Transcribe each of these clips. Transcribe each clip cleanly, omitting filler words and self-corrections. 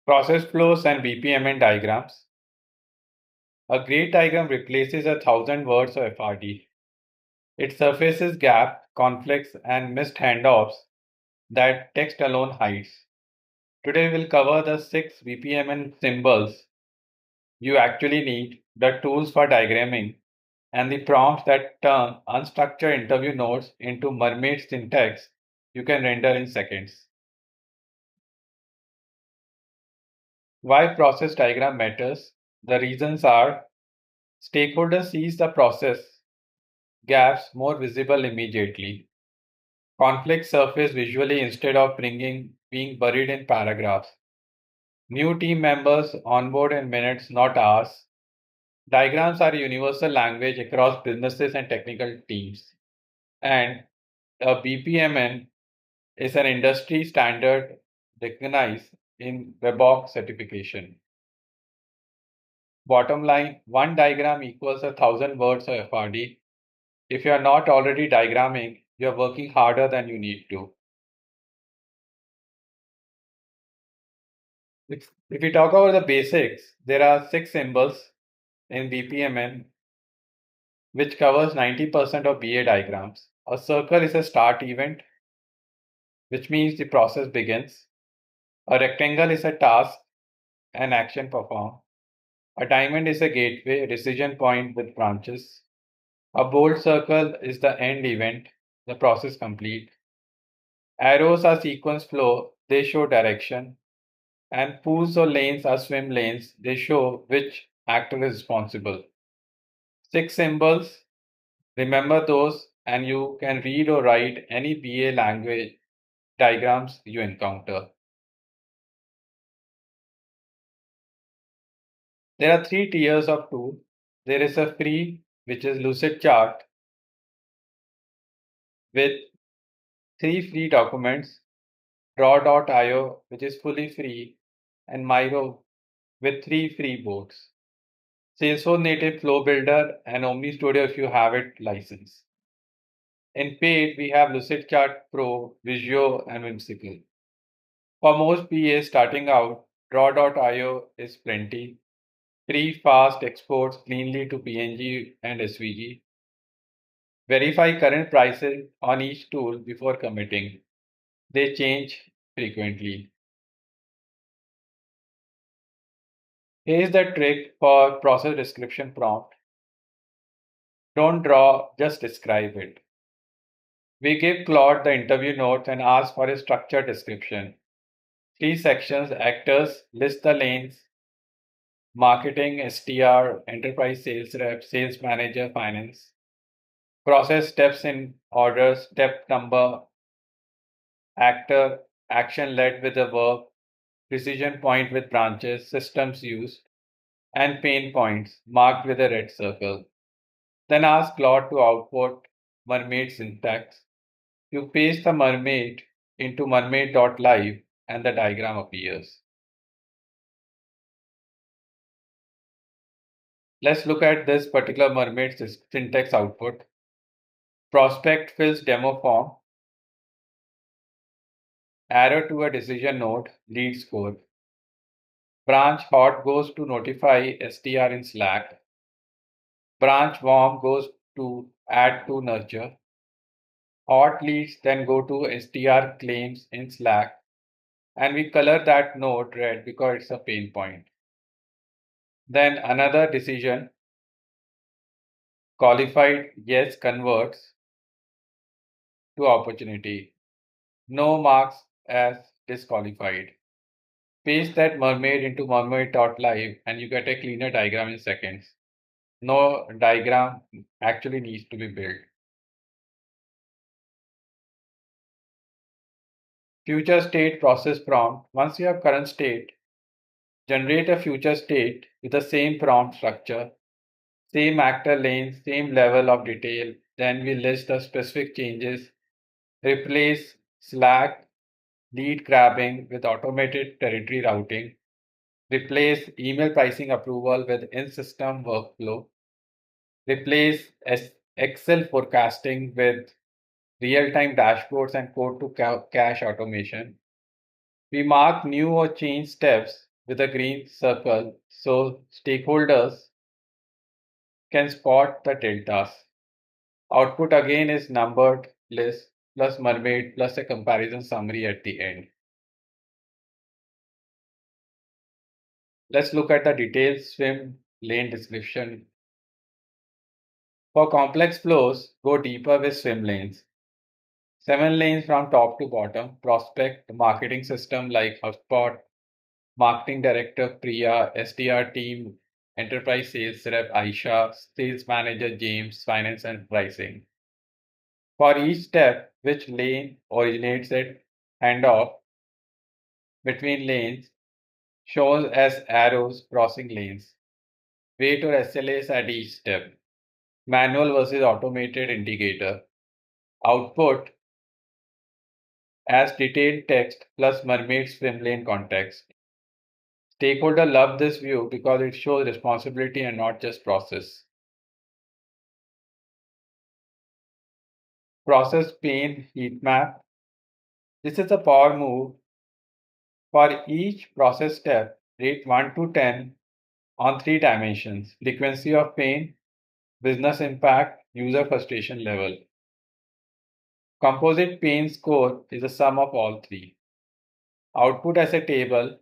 Process flows and BPMN diagrams. A great diagram replaces 1,000 words of FRD. It surfaces gaps, conflicts, and missed handoffs that text alone hides. Today we'll cover the 6 BPMN symbols you actually need, the tools for diagramming, and the prompts that turn unstructured interview notes into mermaid syntax you can render in seconds. Why process diagram matters? The reasons are: stakeholder sees the process gaps more visible immediately. Conflicts surface visually instead of being buried in paragraphs. New team members onboard in minutes, not hours. Diagrams are a universal language across businesses and technical teams. And a BPMN is an industry standard recognized in WebOps certification. Bottom line, one diagram equals 1,000 words of FRD. If you are not already diagramming, you are working harder than you need to. If we talk about the basics, there are 6 symbols in BPMN which covers 90% of BA diagrams. A circle is a start event, which means the process begins. A rectangle is a task, an action performed. A diamond is a gateway, a decision point with branches. A bold circle is the end event, the process complete. Arrows are sequence flow, they show direction. And pools or lanes are swim lanes, they show which actor is responsible. 6 symbols, remember those, and you can read or write any BA language diagrams you encounter. There are 3 tiers of tool. There is a free, which is Lucidchart, with 3 free documents, draw.io, which is fully free, and Miro with 3 free boards. Salesforce Native Flow Builder and Omni Studio if you have it licensed. In paid, we have Lucidchart Pro, Visio, and Whimsical. For most PAs starting out, draw.io is plenty. Free, fast exports cleanly to PNG and SVG. Verify current prices on each tool before committing. They change frequently. Here's the trick for process description prompt. Don't draw, just describe it. We give Claude the interview notes and ask for a structured description. 3 sections: actors, list the lanes, marketing, STR, enterprise sales rep, sales manager, finance. Process steps in order: step number, actor, action led with the verb, precision point with branches, systems used, and pain points marked with a red circle. Then ask Claude to output mermaid syntax. You paste the mermaid into mermaid.live and the diagram appears. Let's look at this particular mermaid syntax output. Prospect fills demo form. Arrow to a decision node, lead score. Branch hot goes to notify STR in Slack. Branch warm goes to add to nurture. Hot leads then go to STR claims in Slack. And we color that node red because it's a pain point. Then another decision, qualified yes converts to opportunity. No marks as disqualified. Paste that mermaid into mermaid.live and you get a cleaner diagram in seconds. No diagram actually needs to be built. Future state process prompt. Once you have current state, generate a future state with the same prompt structure, same actor lane, same level of detail. Then we list the specific changes. Replace Slack lead grabbing with automated territory routing. Replace email pricing approval with in-system workflow. Replace Excel forecasting with real-time dashboards and code to cache automation. We mark new or change steps with a green circle so stakeholders can spot the deltas. Output again is numbered list plus mermaid plus a comparison summary at the end. Let's look at the detailed swim lane description. For complex flows, go deeper with swim lanes. 7 lanes from top to bottom, prospect, marketing system like HubSpot, marketing director Priya, SDR team, enterprise sales rep Aisha, sales manager James, finance and pricing. For each step, which lane originates at handoff between lanes shows as arrows crossing lanes. Weight or SLAs at each step. Manual versus automated indicator. Output as detailed text plus mermaid swim lane context. Stakeholder love this view because it shows responsibility and not just process. Process pain heat map. This is a power move. For each process step, rate 1 to 10 on 3 dimensions: frequency of pain, business impact, user frustration level. Composite pain score is the sum of all three. Output as a table,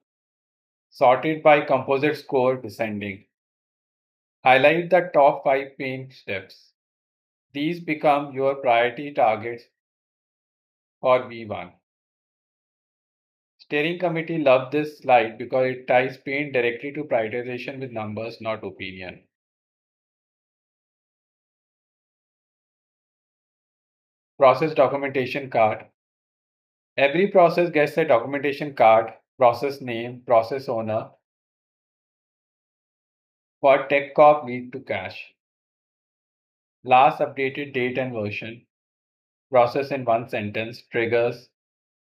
sorted by composite score descending. Highlight the top 5 pain steps. These become your priority targets for V1. Steering committee loved this slide because it ties pain directly to prioritization with numbers, not opinion. Process documentation card. Every process gets a documentation card, process name, process owner. For TechCop lead to cache. Last updated date and version. Process in one sentence, triggers.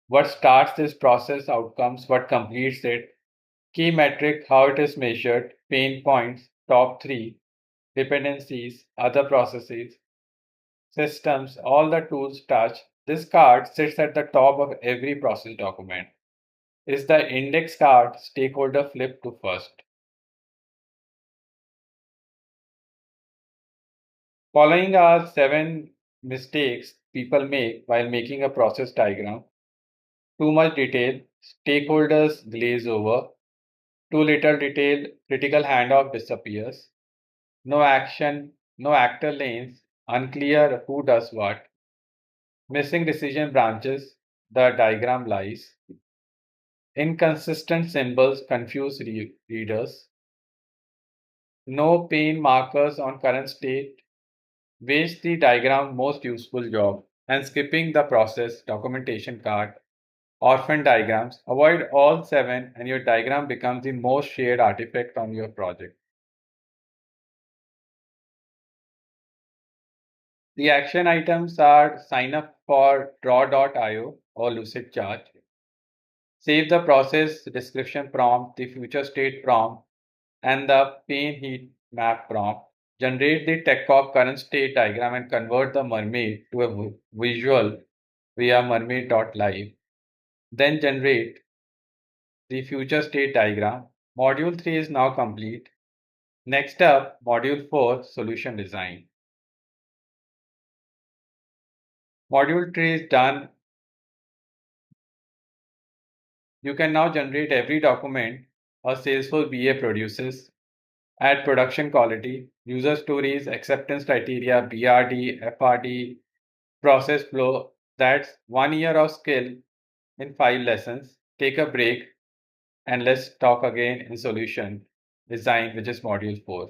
What starts this process, outcomes, what completes it. Key metric, how it is measured, pain points, top 3, dependencies, other processes, systems, all the tools touch. This card sits at the top of every process document. Is the index card stakeholder flip to first. Following are 7 mistakes people make while making a process diagram. Too much detail, stakeholders glaze over. Too little detail, critical handoff disappears. No action, no actor lanes, unclear who does what. Missing decision branches, the diagram lies. Inconsistent symbols confuse readers. No pain markers on current state. Waste the diagram most useful job. And skipping the process documentation card. Orphan diagrams. Avoid all 7 and your diagram becomes the most shared artifact on your project. The action items are sign up for draw.io or Lucidchart. Save the process description prompt, the future state prompt, and the pain heat map prompt. Generate the TechCop current state diagram and convert the mermaid to a visual via mermaid.live. Then generate the future state diagram. Module 3 is now complete. Next up, Module 4, Solution Design. Module 3 is done. You can now generate every document a Salesforce BA produces, add production quality, user stories, acceptance criteria, BRD, FRD, process flow. That's 1 year of skill in 5 lessons. Take a break and let's talk again in solution design, which is module 4.